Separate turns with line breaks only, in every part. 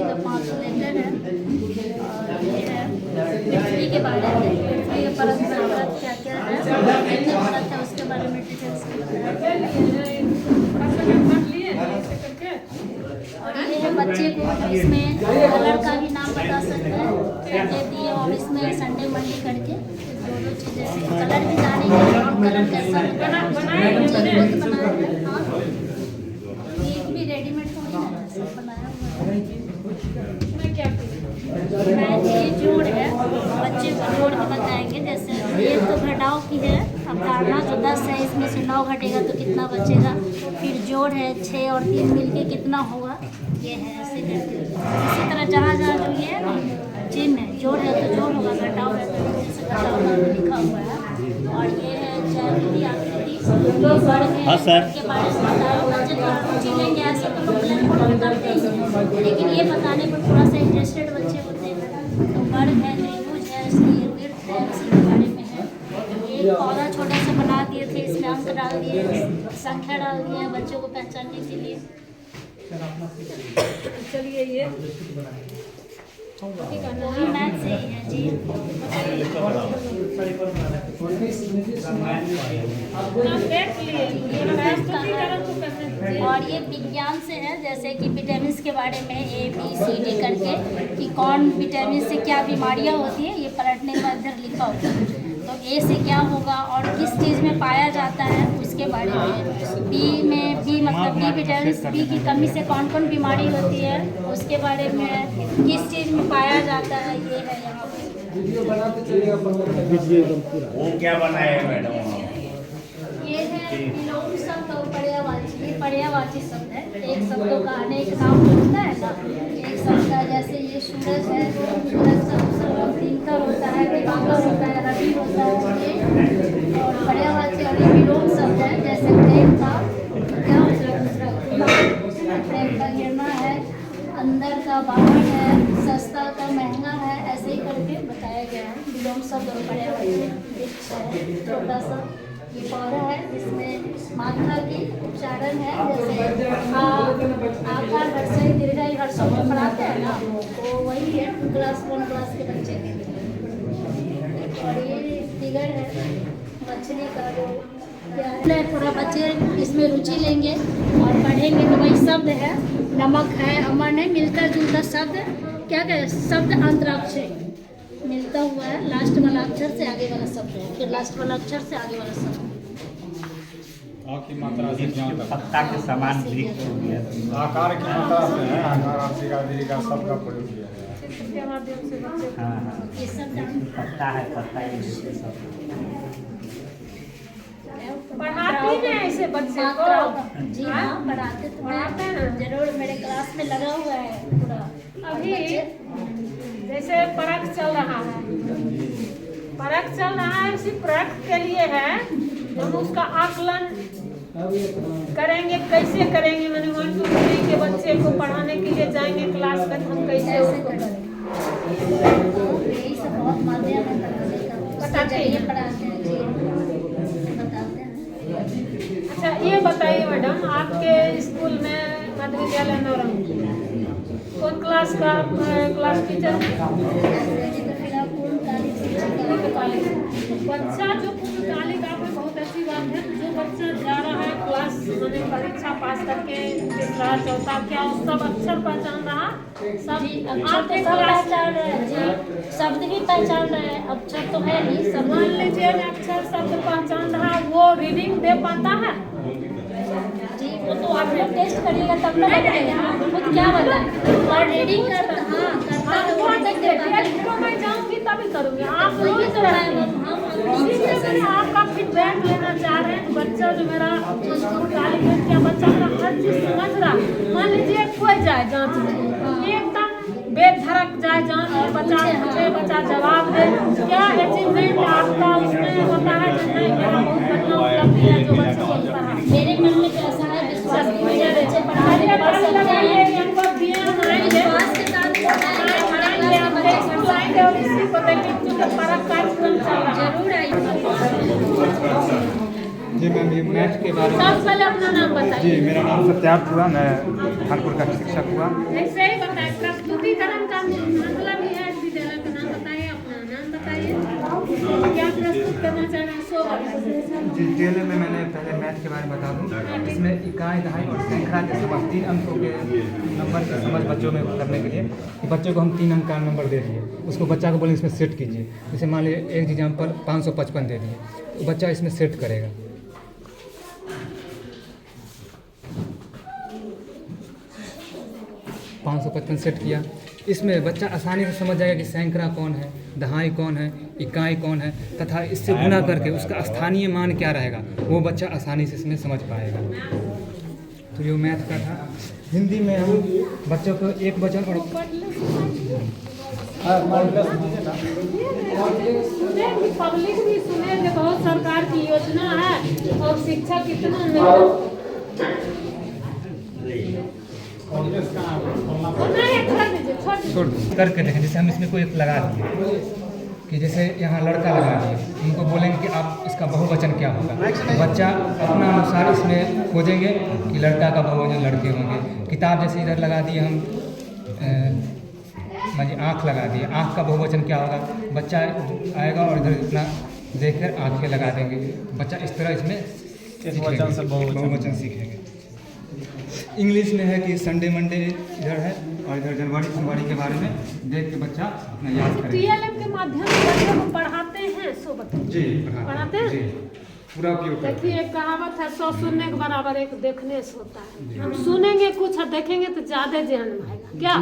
का 500 लेटर है। और ये है पृथ्वी के बारे में, पृथ्वी के परत क्या क्या है, कितने परत है उसके बारे में डिटेल्स और ये है बच्चे को इसमें कलर का भी नाम बता सकते हैं, संडे दिए और इसमें संडे मंडे करके दो चीज़ें कलर भी जानेंगे और कलर कैसा बनाया एक भी रेडीमेड थोड़ी ना सब बनाया हुआ है। ये जोड़ है, बच्चे को जोड़ के बताएंगे। जैसे ये तो घटाव की है, अब धारणा जो 10 है इसमें से 9 घटेगा तो कितना बचेगा। फिर जोड़ है 6 और 3 मिलके कितना होगा, ये है ऐसे करके। इसी तरह जहाँ जहाँ जो ये है ना चिन्ह है, जोड़ है तो जोड़ होगा, घटाव है तो जैसे घटाव लिखा हुआ है। और ये है ज्यामिति आकृति के बारे में बताया। बच्चे तो रुचि लेंगे ऐसे तो लोग बताते ही हैं, लेकिन ये बताने पर थोड़ा सा इंटरेस्टेड बच्चे होते हैं। तो वर्ग है, त्रिभुज है, इसकी वृत्त है, उसी के बारे में है। एक पौधा छोटा सा बना दिए थे, इसमें अंक डाल दिए, संख्या डाल दिए बच्चों को पहचानने के लिए। चलिए ये मैथ से ही है जी। और ये विज्ञान से है, जैसे कि विटामिन के बारे में ABCD करके कि कौन विटामिन से क्या बीमारियां होती है, ये पलटने के बाद इधर लिखा होता है। तो A से क्या होगा और किस चीज़ में पाया जाता है उसके बारे में। B मतलब B विटामिन B की कमी से कौन कौन बीमारी होती है उसके बारे में, किस चीज़ में पाया जाता है, ये है यहाँ पे।
वो क्या बनाया है मैडम?
ये है विलोम शब्द और पर्यायवाची। ये पर्यायवाची शब्द है, एक शब्दों का अनेक नाम होता है ना। एक शब्द का जैसे ये सूरज है, सूरज का दूसरा नाम दिनकर होता है, दिवाकर होता है, रवि होता है। ये और पर्यायवाची और ये विलोम शब्द है। जैसे प्रेम का क्या होता है, दूसरा प्रेम का गिरना है, अंदर का बाहर है, सस्ता का महंगा है, ऐसे ही करके बताया गया है। विलोम शब्द और पर्यायवाची वृक्ष है छोटा सा। ये पौधा है जिसमें मात्रा की उच्चारण है, जैसे आकार हर्षई दीर्घई हर्षों में पढ़ाते हैं ना, तो वही है 2 क्लास 1 क्लास के बच्चे के लिए। और ये फिगर है मछली का, जो थोड़ा बच्चे इसमें रुचि लेंगे और पढ़ेंगे तो वही शब्द है। नमक है, अमन है, मिलता जुलता शब्द क्या क्या शब्द अंतराक्षरी मिलता हुआ है, लास्ट वाला अक्षर से आगे वाला शब्द है, फिर लास्ट वाला अक्षर से आगे वाला शब्द।
की मात्रा से
पत्ता के समान वृक्ष हो गया।
आकार की मात्रा से है, आकार आशिका दीर्घा सब का प्रयोग किया गया है।
के माध्यम से बच्चे ये सब
पत्ता है, पत्ता ये सब
पढ़ाती हैं ऐसे बच्चे को?
जी हाँ पढ़ाते तो हैं जरूर, मेरे क्लास में लगा हुआ है पूरा।
अभी जैसे परख चल रहा है, परख चल रहा है, उसी परख के लिए है हम उसका आकलन करेंगे। कैसे करेंगे, मैंने 1 2 3 के बच्चे को पढ़ाने के लिए जाएंगे क्लास में, हम कैसे उसको करेंगे?
यही सब बहुत माध्यम है बताते हैं, पढ़ाते हैं जी, बताते हैं।
अच्छा ये बताइए मैडम, आपके स्कूल में मध्य विद्यालय नौरंग कौन क्लास का क्लास टीचर है? बच्चा जो पूर्णकालिक, आप में बहुत अच्छी बात है, जो बच्चा जा रहा है क्लास मैंने परीक्षा पास करके तीसरा चौथा, क्या उस सब अक्षर पहचान रहा? सब
आपके सब पहचान रहे हैं जी, शब्द भी पहचान रहे हैं, अक्षर तो है ही सब।
मान लीजिए अक्षर शब्द पहचान रहा, वो रीडिंग दे पाता है
जी? वो तो आप लोग टेस्ट करिएगा तब ना बताइएगा, खुद क्या बताएं। और रीडिंग करता
तो मैं जाऊँगी तभी करूँगी। आप लोग
तो
आपका फीडबैक लेना चाह रहे हैं। बच्चा जो मेरा पूर्णकालिक है, क्या बच्चा मेरा हर चीज समझ रहा? मान लीजिए कोई जाए जांच में, एकदम बेधड़क जाए जांच और बच्चा पूछे, बच्चा जवाब दे, क्या अचीवमेंट आपका उसमें होता है? नहीं, मेरा बहुत बढ़िया उपलब्धि है जो बच्चे को पढ़ा।
मेरे मन में तो ऐसा है विश्वास की वजह से बच्चे पढ़ाने के बाद
लगाइए और इसी को देखिए परख कार्यक्रम चल रहा है।
जरूर आइए।
जी मैम,
मैडम ये मैथ के बारे में।
सबसे पहले अपना नाम
जी
बताइए।
मेरा नाम सत्यार्थ हुआ, मैं कानपुर का शिक्षक हुआ।
ऐसे ही बताइए, प्रस्तुतिकरण का मतलब ही है विद्यालय का नाम बताइए, अपना नाम बताइए, क्या प्रस्तुत करना चाह रहे हैं सो बताइए।
जी टीएलएम में मैंने पहले मैथ के बारे में बता दूं। इसमें इकाई दहाई और श्रृंखला के समझ 3 अंकों के नंबर की समझ बच्चों में करने के लिए कि बच्चों को हम 3 अंक का नंबर दे दिए, उसको बच्चा को बोले इसमें सेट कीजिए। जैसे मान लीजिए एक एग्जाम्पल 555 दे दिए, तो बच्चा इसमें सेट करेगा। 555 सेट किया, इसमें बच्चा आसानी से समझ जाएगा कि सैकड़ा कौन है, दहाई कौन है, इकाई कौन है, तथा इससे गुना करके उसका स्थानीय मान क्या रहेगा वो बच्चा आसानी से इसमें समझ पाएगा। तो ये मैथ का था। हिंदी में हम बच्चों को एक वचन और
सुने कि पब्लिक भी सुने कि बहुत सरकार की योजना है और शिक्षा कितना नहीं
छोड़ करके देखें। जैसे हम इसमें कोई एक लगा दिए कि जैसे यहाँ लड़का लगा दिए, उनको बोलेंगे कि आप इसका बहुवचन क्या होगा, बच्चा अपना अनुसार इसमें खोजेंगे कि लड़का का बहुवचन लड़के होंगे। किताब जैसे इधर लगा दिए हम, मानिए आँख लगा दिए, आँख का बहुवचन क्या होगा, बच्चा आएगा और इधर इतना देखकर आँखें लगा देंगे। बच्चा इस तरह इसमें बहुवचन सीखेंगे। इंग्लिश में है कि संडे मंडे इधर है और इधर जनवरी फरवरी के बारे में देख के बच्चा अपना याद करेगा।
टीएलएम के माध्यम से बच्चों को पढ़ाते हैं सो बताइए।
जी
पढ़ाते हैं।
जी पूरा उपयोग करते
देखिए एक कहावत है 100 सुनने के बराबर 1 देखने से होता है। हम सुनेंगे कुछ और देखेंगे तो ज्यादा ध्यान में आएगा। क्या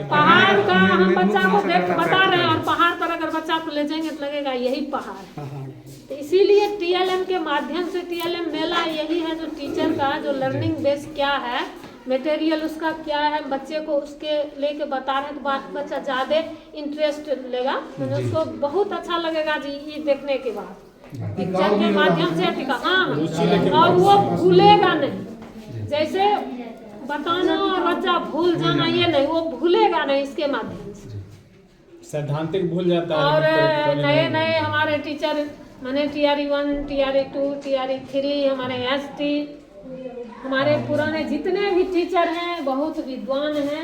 पहाड़ का हम बच्चा को देख बता रहे हैं और पहाड़ पर अगर बच्चा को ले जाएंगे तो लगेगा यही पहाड़ है। तो इसीलिए टीएलएम के माध्यम से, टीएलएम मेला यही है जो टीचर का जो लर्निंग बेस क्या है, मटेरियल उसका क्या है, बच्चे को उसके लेके बता रहे हैं तो बच्चा ज़्यादा इंटरेस्ट लेगा, तो उसको बहुत अच्छा लगेगा जी ये देखने के बाद पिक्चर के माध्यम से टिका। हाँ और वो भूलेगा नहीं, जैसे बताना और बच्चा भूल जाना ये नहीं, वो भूलेगा नहीं इसके माध्यम से।
सैद्धांतिक भूल जाता है।
और नए नए हमारे टीचर माने TRE 1, TRE 2, TRE 3, हमारे ST, हमारे पुराने जितने भी टीचर हैं बहुत विद्वान हैं,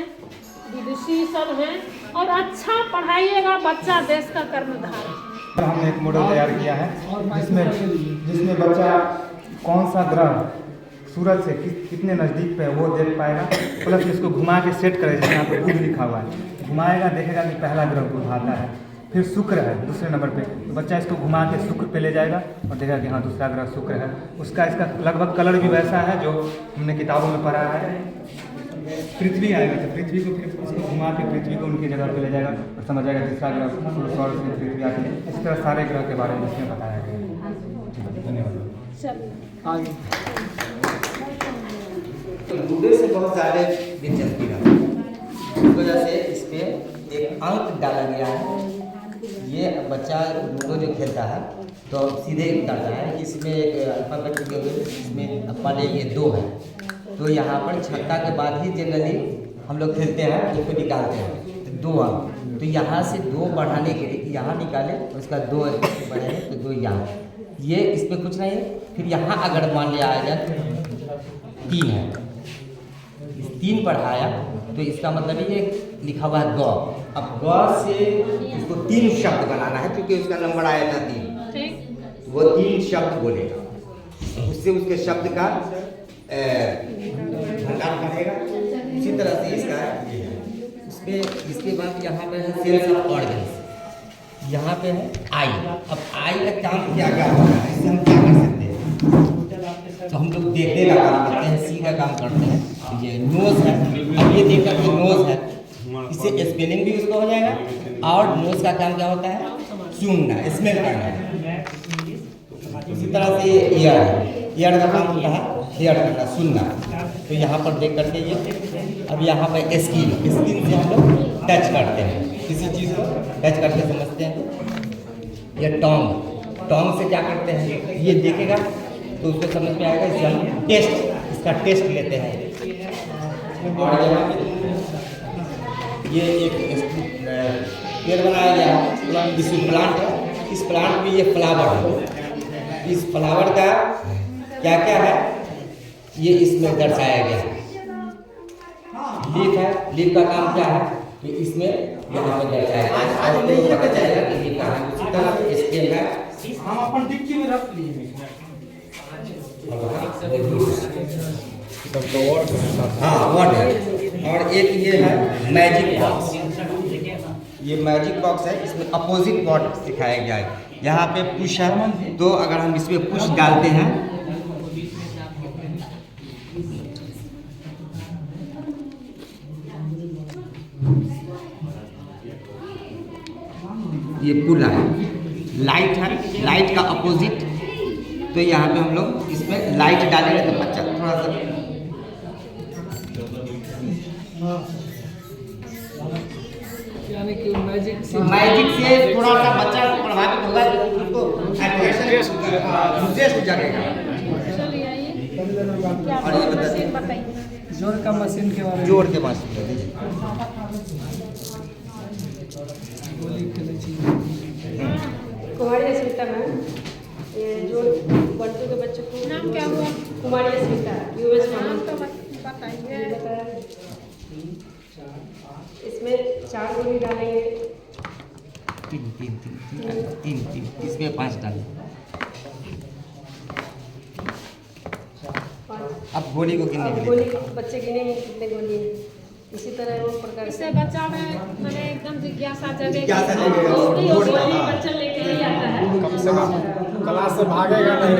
विदुषी सब हैं और अच्छा पढ़ाइएगा, बच्चा देश का कर्णधार है।
हमने एक मॉडल तैयार किया है जिसमें बच्चा कौन सा ग्रह सूरज से कितने नज़दीक पे है वो देख पाएगा, प्लस इसको घुमा के सेट करेगा। जैसे यहाँ पे बुध लिखा हुआ है, घुमाएगा देखेगा कि पहला ग्रह बुध आता है, फिर शुक्र है दूसरे नंबर पे, तो बच्चा इसको घुमा के शुक्र पे ले जाएगा और देखेगा कि हाँ दूसरा ग्रह शुक्र है। उसका इसका लगभग कलर भी वैसा है जो हमने किताबों में पढ़ा है। पृथ्वी आएगा तो पृथ्वी को फिर उसको घुमा के पृथ्वी को उनकी जगह पे ले जाएगा और समझ जाएगा तीसरा ग्रह सौर से पृथ्वी आती है। इस तरह सारे ग्रह के बारे में इसमें बताया गया है। धन्यवाद।
लूडो से बहुत ज़्यादा दिलचस्पी रहा, इस वजह से इस पर एक अंक डाला गया है। ये बच्चा लूडो जो खेलता है तो सीधे करता है कि इसमें एक अल्फाबेट के इसमें पहले ये 2 है, तो यहाँ पर छक्का के बाद ही जनरली हम लोग खेलते हैं, उसको निकालते हैं तो 2 अंक। तो यहाँ से 2 बढ़ाने के लिए यहाँ निकाले, उसका 2 बढ़े तो 2 यहाँ, ये इस पर कुछ नहीं है। फिर यहाँ अगर मान लिया आ जाए 3 है, 3 पढ़ाया तो इसका मतलब ये लिखा हुआ है ग। अब ग से इसको 3 शब्द बनाना है क्योंकि उसका नंबर आया था 3, वो 3 शब्द बोलेगा, उससे उसके शब्द का भंडार बढ़ेगा। उसी तरह से इसका ये है। उसमें इसके बाद यहाँ पे है सेल्स ऑफ ऑर्गन्स, यहाँ पे है आई। अब आई का काम क्या क्या होगा, इससे हम क्या कर सकते हैं, तो हम लोग देखने का काम करते हैं, सी का काम करते हैं। ये नोज है, अब ये देखकर कि नोज है, इससे स्पेलिंग भी उसको हो जाएगा। और नोज का काम क्या होता है, सूंघना, स्मेल करना है। इसी तरह से ईयर है, ईयर का काम होता है हेयर करना, सुनना। तो यहाँ पर देख करके ये, अब यहाँ पर स्किन, स्किन से हम लोग टच करते हैं, किसी चीज़ को टच करके समझते हैं। ये टॉन्ग, टॉन्ग से क्या करते हैं, ये देखेगा तो उसको समझ में आएगा, इससे हम टेस्ट, इसका टेस्ट लेते हैं। और यहाँ पे ये एक पेड़ बनाया गया है, इस प्लांट है, इस प्लांट में ये फ्लावर है, इस फ्लावर का क्या क्या है ये इसमें दर्शाया गया है। लीफ है, लीफ का काम क्या है कि इसमें यहाँ पे दर्शाया गया है और लोगों को पता चलेगा कि लीफ का है। उसी तरह स्टेम है,
हम अपन डिक्की में रख लिए
हाँ वर्ड है। और एक ये है मैजिक बॉक्स, ये मैजिक बॉक्स है, इसमें अपोजिट वर्ड सिखाया गया है। यहाँ पे पुश है, तो अगर हम इसमें पुश डालते हैं ये पुल है, लाइट है, लाइट का अपोजिट, तो यहाँ पे हम लोग इसमें लाइट डालेंगे तो बच्चा थोड़ा सा
यानी कि मैजिक
से थोड़ा सा बच्चा प्रभावित होगा, उसको अट्रैक्शन इंटरेस्ट जगेगा। और ये बताइए
जोर का मशीन के बारे में
जोड़ के पास दीजिए।
गोली खेले छी।
कुमारी अस्मिता मैम, ये जो 1-2 के बच्चों को
नाम क्या हुआ?
कुमारी अस्मिता यूएस
नाम
मामला
तो बताइए।
इसमें 4 गोली डालेंगे।
तीन इसमें 5 डालें। अब गोली को गिनने
अब
के
गोली
लिए
बच्चे गिनेंगे कितने गोली हैं। इसी तरह वो प्रकार
इससे
से
बच्चा में मैंने एकदम जिज्ञासा जगेगी।
जिज्ञासा जगेगा।
गोली और गोली बच्चा लेके ही आता है।
कम से कम क्लास से भागेगा नहीं।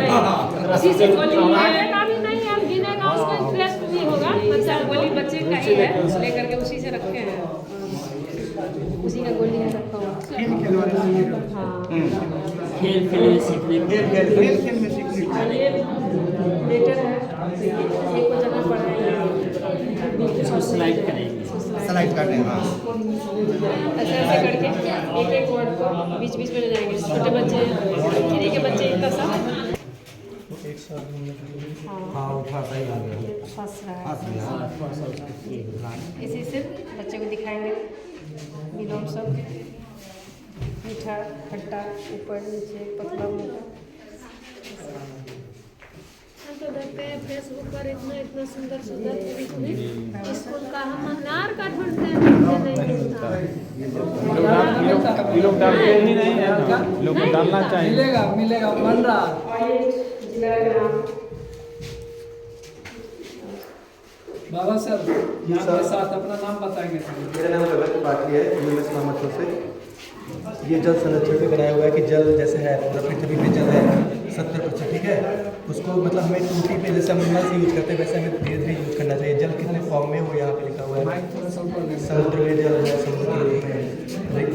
उसी से गोली लेगा भी नहीं और गिनेगा, उसको इंटरेस्ट भी होगा। बच्चा गोली बच्चे का ही है, लेकर के उसी से रखे हैं।
उसी का गोली है रखा हुआ। हाँ,
खेल खेल सीखने
और ये बेटर है, एक को जगह पड़ा है।
स्लाइड करेंगे।
स्लाइड कर देंगे।
ऐसे ऐसे करके एक वर्ड को बीच बीच में ले जाएंगे। छोटे बच्चे, गिरी के बच्चे इतना सा
हाँ उठा सही आ गया।
फंस रहा है। इसी से बच्चे को दिखाएंगे विलोम सब, मीठा खट्टा, ऊपर नीचे पतला मोटा।
हम तो देखते हैं फेसबुक पर इतना इतना सुंदर सुंदर स्कूल का, हम अनार का ढूंढते हैं, मुझे नहीं मिलता।
ये लोग डालते ही नहीं है, लोग को डालना चाहिए।
मिलेगा मिलेगा बन रहा।
जिला का नाम
बाबा सर नाम के साथ अपना नाम बताएंगे सर।
मेरा नाम रवि त्रिपाठी है, यूएस मोहम्मदपुर से। ये जल संरक्षण पे बनाया हुआ है कि जल जैसे है मतलब पृथ्वी पे जल है 70%, ठीक है। उसको मतलब हमें टूटी पे जैसे हम नल से यूज करते हैं वैसे हमें धीरे धीरे यूज करना चाहिए। जल कितने फॉर्म में वो यहाँ पे लिखा हुआ है। समुद्र में जल है, समुद्र के रूप में,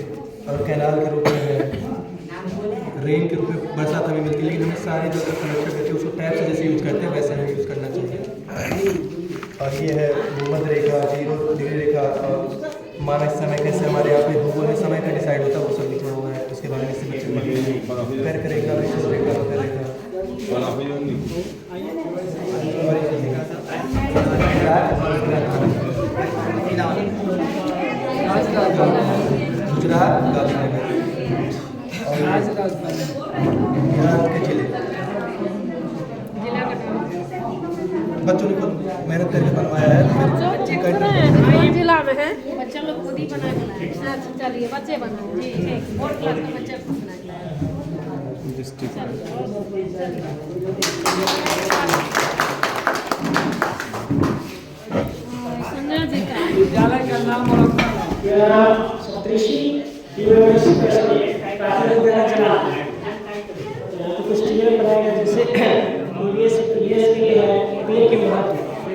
और कैनाल के रूप में है, रेन के रूप में बरसात हमें मिलती है। लेकिन हमें सारे जल का संरक्षण करके उसको टैप से जैसे यूज करते हैं वैसे हमें यूज करना चाहिए। और ये है भूमध्य रेखा, 0 डिग्री रेखा, और मानक समय कैसे हमारे यहाँ पे भूगोल में समय का डिसाइड होता है वो सब लिखा हुआ है। उसके बारे में से बच्चे पढ़ेंगे। कर्क रेखा, विषुवत रेखा, मकर रेखा, गुजरात, गांधीनगर और भारत के जिले।
जिला का नाम
बच्चों ने खुद मेहनत करके बनवाया है।
कौन जिला में है?
बच्चा लोग खुद ही बना के लाए।
अच्छा चलिए बच्चे बनाए जी, ठीक।
और क्लास का बच्चा खुद बना के लाया।
संजय जी का
विद्यालय का नाम और अपना नाम।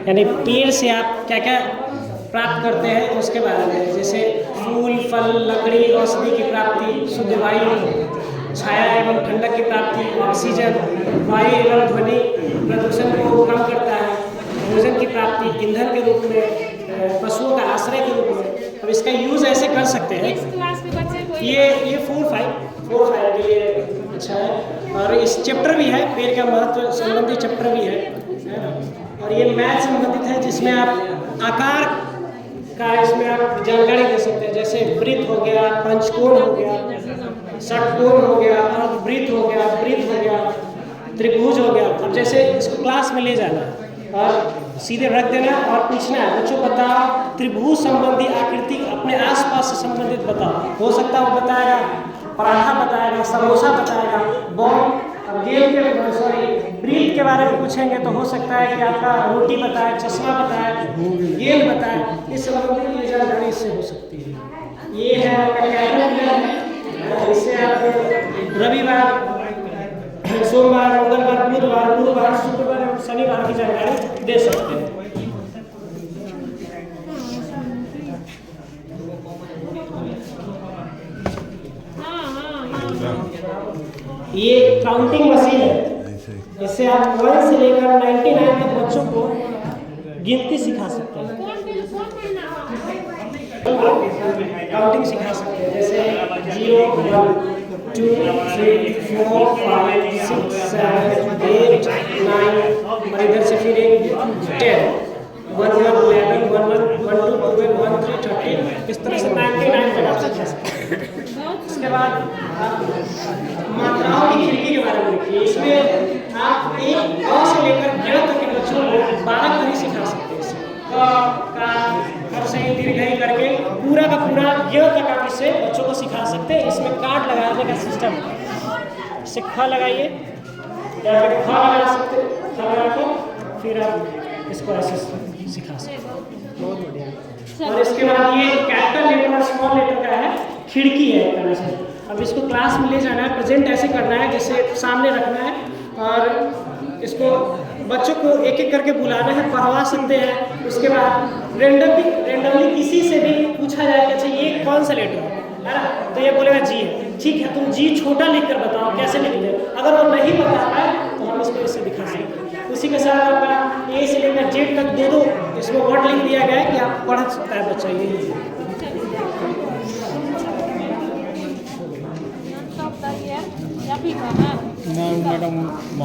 यानी पेड़ से आप क्या क्या प्राप्त करते हैं उसके बारे में, जैसे फूल, फल, लकड़ी, औषधि की प्राप्ति, शुद्ध वायु, छाया एवं ठंडक की प्राप्ति, ऑक्सीजन, वायु एवं ध्वनि प्रदूषण को कम करता है, भोजन की प्राप्ति, ईंधन के रूप में, पशुओं का आश्रय के रूप में। अब इसका यूज़ ऐसे कर सकते हैं।
नेक्स्ट क्लास के बच्चे को
ये 4-5 के लिए अच्छा है। और इस चैप्टर भी है, पेड़ का महत्व संबंधी चैप्टर भी है। और ये मैथ संबंधित है जिसमें आप आकार का इसमें आप जानकारी दे सकते हैं, जैसे वृत्त हो गया, पंचकोण हो गया, षटकोण हो गया, अर्धवृत्त हो गया, वृत्त हो गया, त्रिभुज हो गया। अब जैसे इसको क्लास में ले जाना और सीधे रख देना और पूछना है बच्चों बताओ त्रिभुज संबंधी आकृति अपने आसपास से संबंधित बताओ। हो सकता है वो बताएगा पराठा बताएगा, समोसा बताएगा, बॉल गेंद के सॉरी ब्रीथ के बारे में पूछेंगे तो हो सकता है कि आपका रोटी बताए, चश्मा बताए, गेंद बताए। इस संबंधित ये जानकारी इससे हो सकती है। ये है आपका कैलेंडर, इससे आप रविवार, सोमवार, मंगलवार, बुधवार, शुक्रवार और शनिवार की जानकारी दे सकते हैं। ये काउंटिंग मशीन है, इससे आप 1 से लेकर 99 तक बच्चों को गिनती सिखा सकते हैं, काउंटिंग सिखा सकते हैं। जैसे 0, 1, 2, 3, 4, 5, 6, 7, 8, 9 और इधर से फिर एक 10, 1, 1, 11, 1, 1, 1, 2, 12, 1, 3, 13, इस तरह से 99 तक आप सिखा सकते हैं। उसके बाद मात्राओं की खिड़की के बारे में लिखिए। इसमें आप 1 से लेकर 11 तक के बच्चों को 12 तक ही सिखा सकते हैं। का सही दीर्घई करके पूरा का पूरा य तक आप इससे बच्चों को सिखा सकते हैं। इसमें कार्ड लगाने का सिस्टम है। इससे ख लगाइए या फिर ख लगा सकते, ख लगा कर फिर आप इसको ऐसे सिखा सकते हैं। बहुत बढ़िया। और इसके बाद ये कैपिटल लेटर और स्मॉल लेटर का है, खिड़की है एक तरह से। अब इसको क्लास में ले जाना है, प्रेजेंट ऐसे करना है जैसे सामने रखना है और इसको बच्चों को एक एक करके बुलाना है, पढ़वा सकते हैं। उसके बाद रेंडमली किसी से भी पूछा जाए कि अच्छा ये कौन सा लेटर है ना, तो ये बोलेगा जी है। ठीक है, तुम जी छोटा लिख कर बताओ कैसे लिखते हो। अगर वो नहीं बता पाए तो हम इसको इससे दिखा सकते हैं। उसी के साथ आपका ए से लेकर जेड तक दो इसमें वर्ड लिख दिया गया है कि आप पढ़ सकता है बच्चा ये।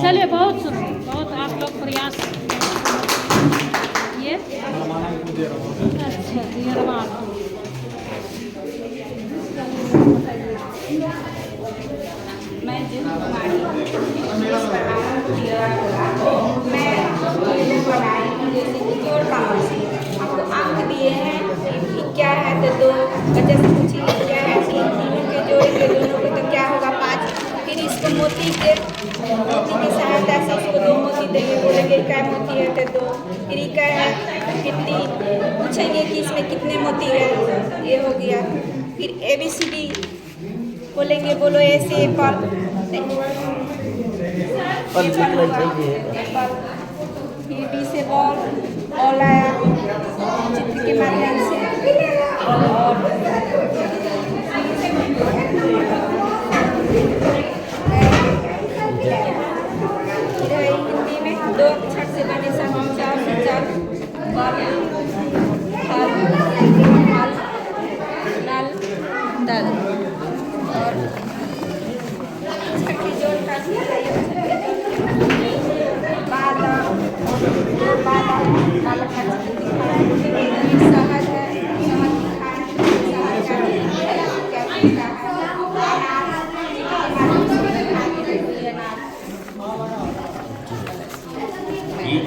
चलिए बहुत सुंदर, बहुत आप लोग प्रयास ये अच्छा दियरवान
मैं जिन जैसे कि जोड़ का मशीन आपको अंक दिए हैं कि क्या है तो 2 बच्चे से पूछिए क्या है 3 तीनों के जोड़ेंगे दोनों को तो क्या होगा 5। फिर इसको मोती की सहायता से इसको 2 मोती देंगे, बोलेंगे क्या मोती है तो 2, फिर क्या है फिर 3 पूछेंगे कि इसमें कितने मोती है, ये हो गया। फिर ABCD बोलेंगे, बोलो ए से एप्पल, फिर B से बॉल आया चित्र के माध्यम से। और हिंदी में 2 अक्षर से बने समाचार विचार नल दल और छठी जोड़ का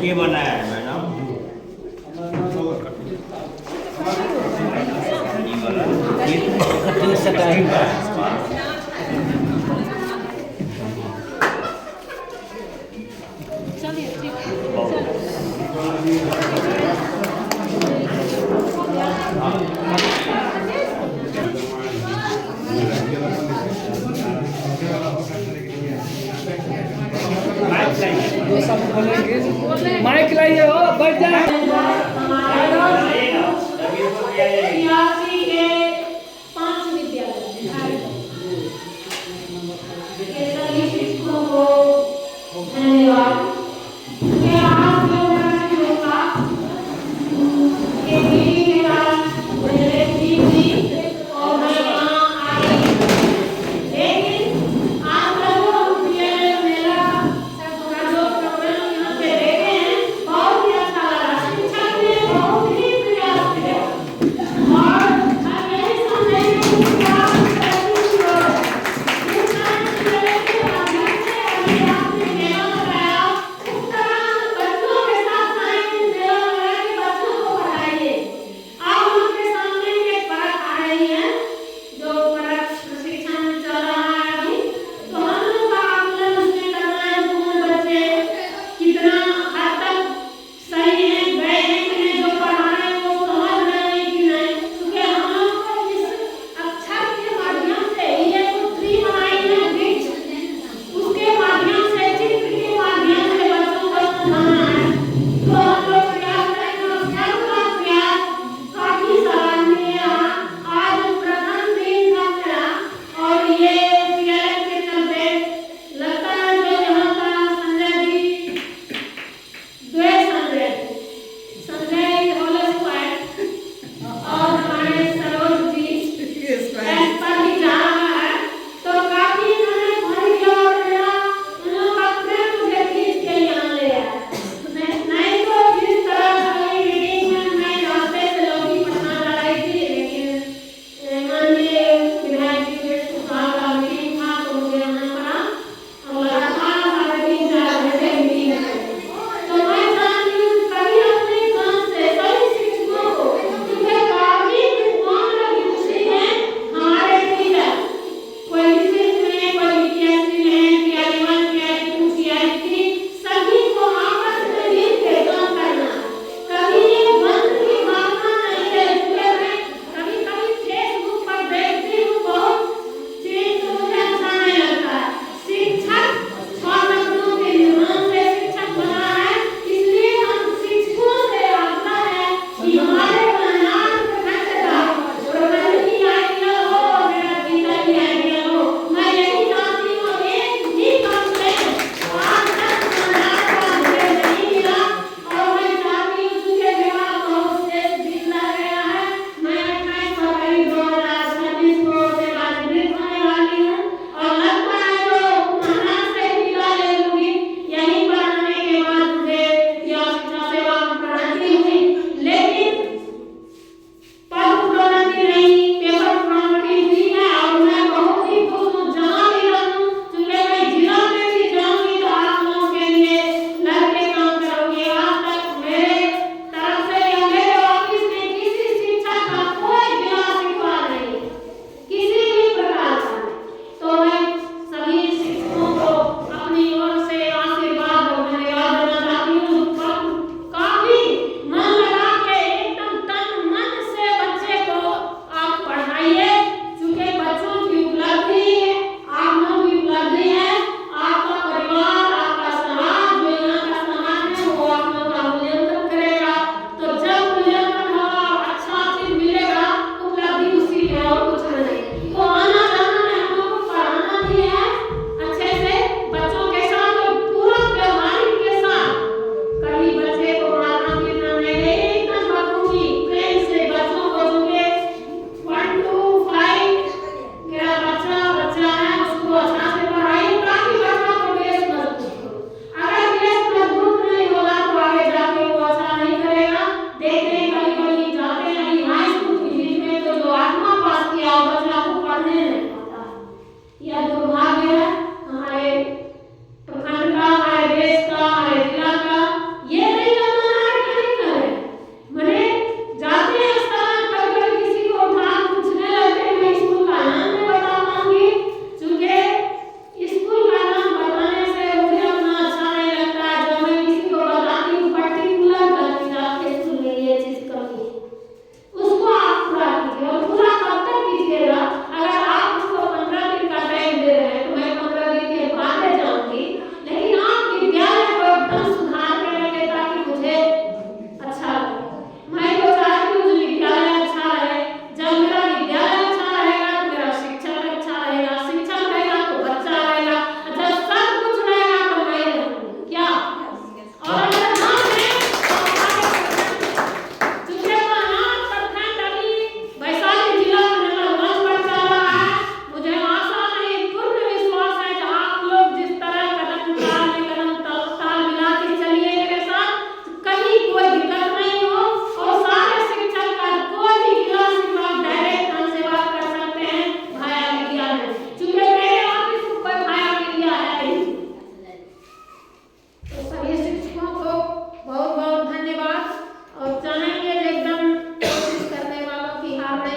ये बनाया है मैडम,
माइक लाइए हो, बैठ जाए।
बहुत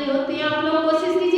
नहीं होती है। आप लोग कोशिश कीजिए